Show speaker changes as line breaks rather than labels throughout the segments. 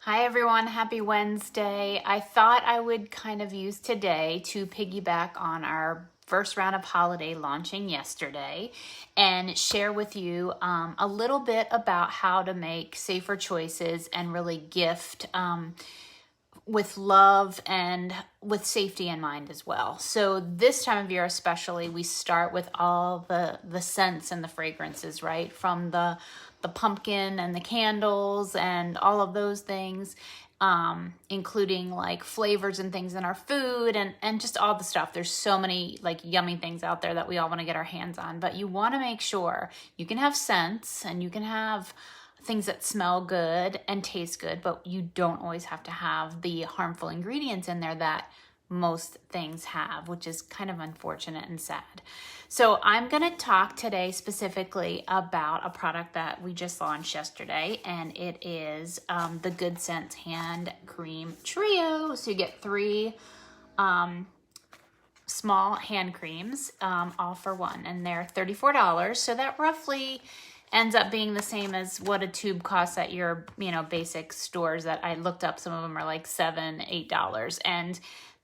Hi everyone, happy Wednesday. I thought I would kind of use today to piggyback on our first round of holiday launching yesterday and share with you a little bit about how to make safer choices and really gift with love and with safety in mind as well. So this time of year especially, we start with all the scents and the fragrances, right? From the pumpkin and the candles and all of those things, including like flavors and things in our food and just all the stuff. There's so many like yummy things out there that we all want to get our hands on, but you want to make sure you can have scents and you can have things that smell good and taste good, but you don't always have to have the harmful ingredients in there that most things have, which is kind of unfortunate and sad. So I'm going to talk today specifically about a product that we just launched yesterday, and it is the Good Scents Hand Cream Trio. So you get 3 small hand creams all for one, and they're $34. So that roughly ends up being the same as what a tube costs at your, basic stores that I looked up. Some of them are like $7, $8. And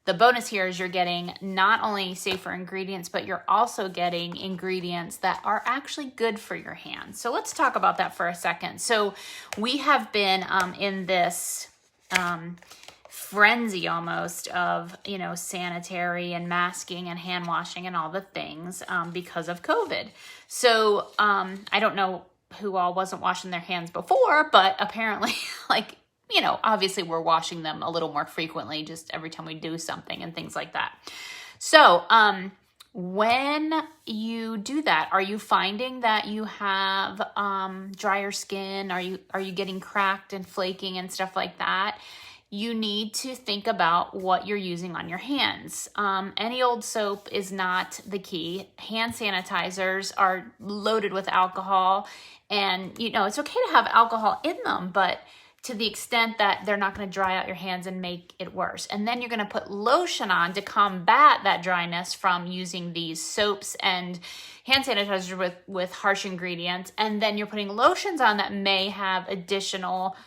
the bonus here is you're getting not only safer ingredients, but you're also getting ingredients that are actually good for your hands. So let's talk about that for a second. So we have been in this frenzy almost of, sanitary and masking and hand washing and all the things because of COVID. So I don't know who all wasn't washing their hands before, but apparently obviously we're washing them a little more frequently just every time we do something and things like that. So when you do that, are you finding that you have drier skin? Are you getting cracked and flaking and stuff like that? You need to think about what you're using on your hands. Any old soap is not the key. Hand sanitizers are loaded with alcohol, and it's okay to have alcohol in them, but to the extent that they're not going to dry out your hands and make it worse. And then you're going to put lotion on to combat that dryness from using these soaps and hand sanitizers with harsh ingredients. And then you're putting lotions on that may have additional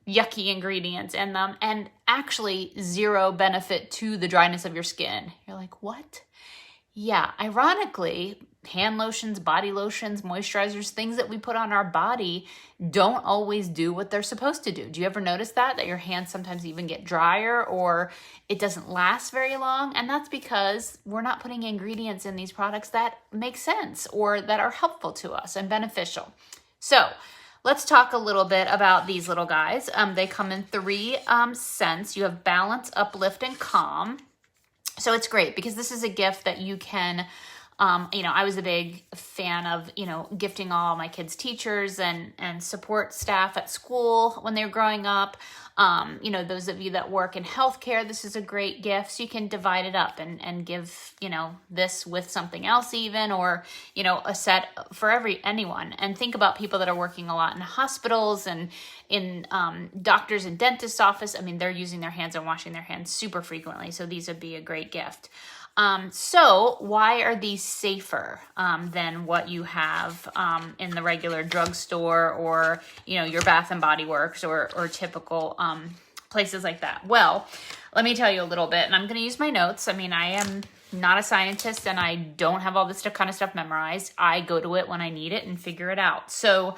yucky ingredients in them and actually zero benefit to the dryness of your skin. You're like, what? Yeah, ironically, hand lotions, body lotions, moisturizers, things that we put on our body don't always do what they're supposed to do. Do you ever notice that your hands sometimes even get drier or it doesn't last very long? And that's because we're not putting ingredients in these products that make sense or that are helpful to us and beneficial. So let's talk a little bit about these little guys. They come in 3 scents. You have Balance, Uplift, and Calm. So it's great because this is a gift that you can, I was a big fan of, gifting all my kids' teachers and support staff at school when they were growing up. Those of you that work in healthcare, this is a great gift. So you can divide it up and give, this with something else even, or, a set for anyone. And think about people that are working a lot in hospitals and in doctors and dentists' office. I mean, they're using their hands and washing their hands super frequently. So these would be a great gift. So why are these safer than what you have in the regular drugstore or, your Bath and Body Works or typical places like that? Well, let me tell you a little bit, and I'm going to use my notes. I mean, I am not a scientist and I don't have all this kind of stuff memorized. I go to it when I need it and figure it out. So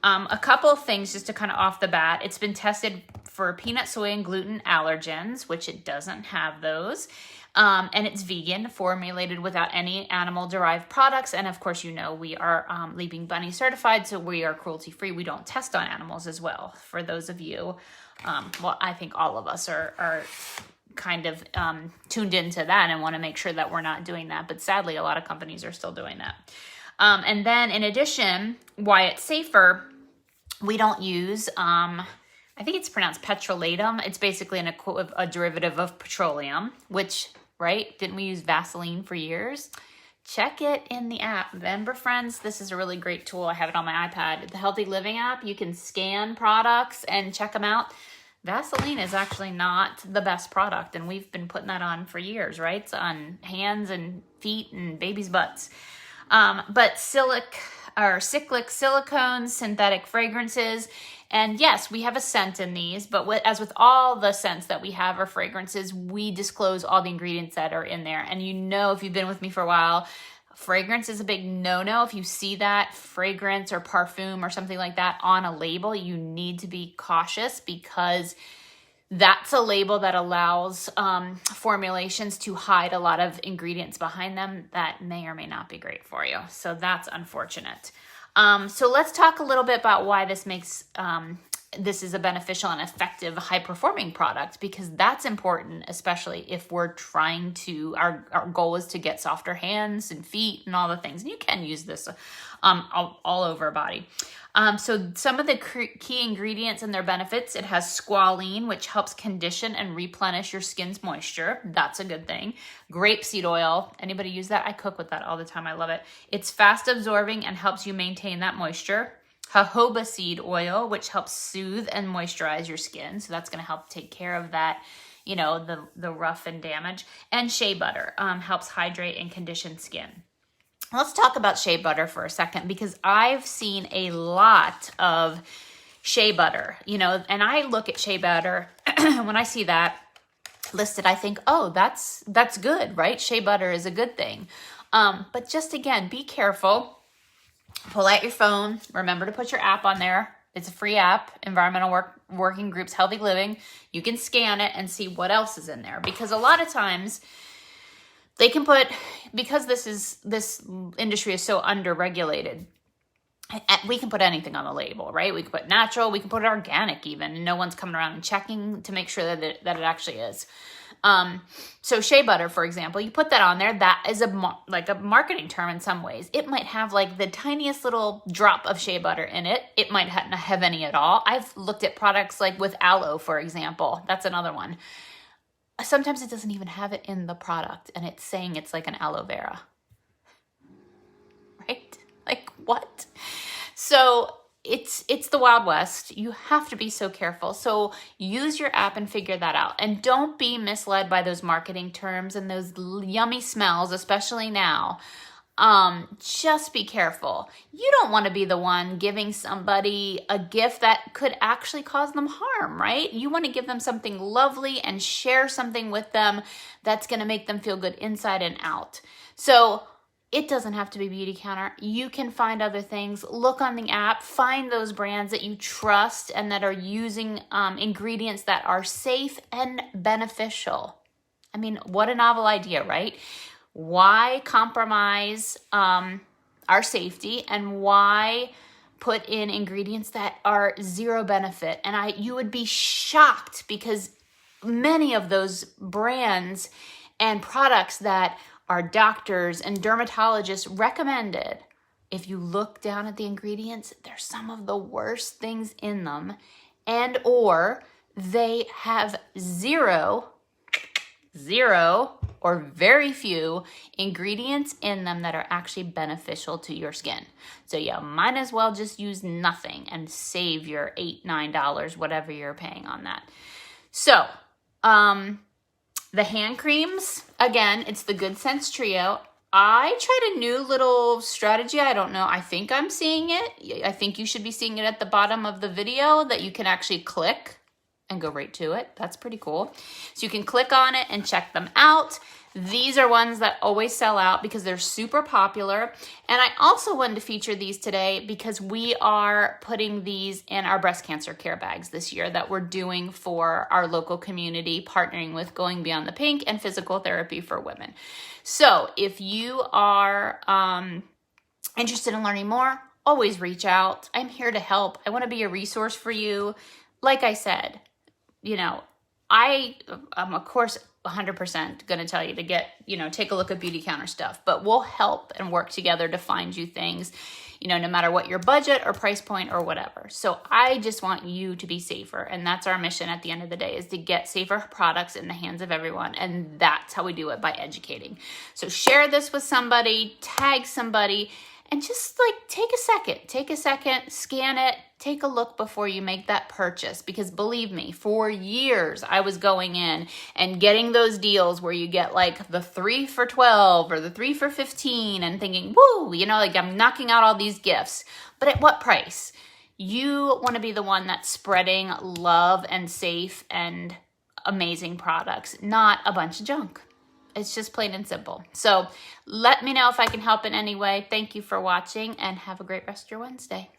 a couple of things just to kind of off the bat. It's been tested for peanut, soy, and gluten allergens, which it doesn't have those. And it's vegan, formulated without any animal-derived products. And of course, we are Leaping Bunny certified, so we are cruelty-free. We don't test on animals as well. For those of you, I think all of us are kind of tuned into that and want to make sure that we're not doing that. But sadly, a lot of companies are still doing that. And then in addition, why it's safer, we don't use, I think it's pronounced petrolatum. It's basically a derivative of petroleum, which, right? Didn't we use Vaseline for years? Check it in the app. Remember, friends, this is a really great tool. I have it on my iPad. The Healthy Living app, you can scan products and check them out. Vaseline is actually not the best product, and we've been putting that on for years, right? It's on hands and feet and babies' butts. But cyclic silicones, synthetic fragrances, And yes, we have a scent in these, but as with all the scents that we have or fragrances, we disclose all the ingredients that are in there. And you know, if you've been with me for a while, fragrance is a big no-no. If you see that fragrance or parfum or something like that on a label, you need to be cautious, because that's a label that allows formulations to hide a lot of ingredients behind them that may or may not be great for you. So that's unfortunate. So let's talk a little bit about why this makes this is a beneficial and effective high-performing product, because that's important, especially if we're trying to, our goal is to get softer hands and feet and all the things. And you can use this all over a body. So some of the key ingredients and their benefits: it has squalene, which helps condition and replenish your skin's moisture. That's a good thing. Grapeseed oil. Anybody use that? I cook with that all the time. I love it. It's fast absorbing and helps you maintain that moisture. Jojoba seed oil, which helps soothe and moisturize your skin. So that's going to help take care of that, you know, the rough and damage. And shea butter helps hydrate and condition skin. Let's talk about shea butter for a second, because I've seen a lot of shea butter, you know, and I look at shea butter when I see that listed, I think, oh, that's good, right? Shea butter is a good thing. But just again, be careful. Pull out your phone. Remember to put your app on there. It's a free app, Environmental Working Groups Healthy Living. You can scan it and see what else is in there, because a lot of times they can put, because this industry is so underregulated, we can put anything on the label, right? We can put natural, we can put organic even, and no one's coming around and checking to make sure that it actually is. So shea butter, for example, you put that on there, that is like a marketing term in some ways. It might have like the tiniest little drop of shea butter in it. It might not have any at all. I've looked at products like with aloe, for example. That's another one. Sometimes it doesn't even have it in the product, and it's saying it's like an aloe vera, right? Like what? So it's the Wild West. You have to be so careful. So use your app and figure that out. And don't be misled by those marketing terms and those yummy smells, especially now. Just be careful. You don't want to be the one giving somebody a gift that could actually cause them harm, right? You want to give them something lovely and share something with them that's going to make them feel good inside and out. So it doesn't have to be Beauty Counter. You can find other things. Look on the app, find those brands that you trust and that are using ingredients that are safe and beneficial. I mean, what a novel idea, right? Why compromise our safety, and why put in ingredients that are zero benefit? And you would be shocked, because many of those brands and products that our doctors and dermatologists recommended, if you look down at the ingredients, there's some of the worst things in them, and or they have zero or very few ingredients in them that are actually beneficial to your skin. So you might as well just use nothing and save your $8, $9, whatever you're paying on that. So, the hand creams, again, it's the Good Sense Trio. I tried a new little strategy. I don't know. I think I'm seeing it. I think you should be seeing it at the bottom of the video, that you can actually click and go right to it. That's pretty cool. So you can click on it and check them out. These are ones that always sell out because they're super popular. And I also wanted to feature these today because we are putting these in our breast cancer care bags this year that we're doing for our local community, partnering with Going Beyond the Pink and Physical Therapy for Women. So if you are interested in learning more, always reach out. I'm here to help. I want to be a resource for you. Like I said, you know, I'm of course 100% going to tell you to get, take a look at Beauty Counter stuff, but we'll help and work together to find you things, no matter what your budget or price point or whatever. So I just want you to be safer. And that's our mission at the end of the day, is to get safer products in the hands of everyone. And that's how we do it, by educating. So share this with somebody, tag somebody, and just take a second, scan it, take a look before you make that purchase. Because believe me, for years I was going in and getting those deals where you get the 3 for $12 or the 3 for $15 and thinking, woo, I'm knocking out all these gifts. But at what price? You want to be the one that's spreading love and safe and amazing products, not a bunch of junk. It's just plain and simple. So let me know if I can help in any way. Thank you for watching and have a great rest of your Wednesday.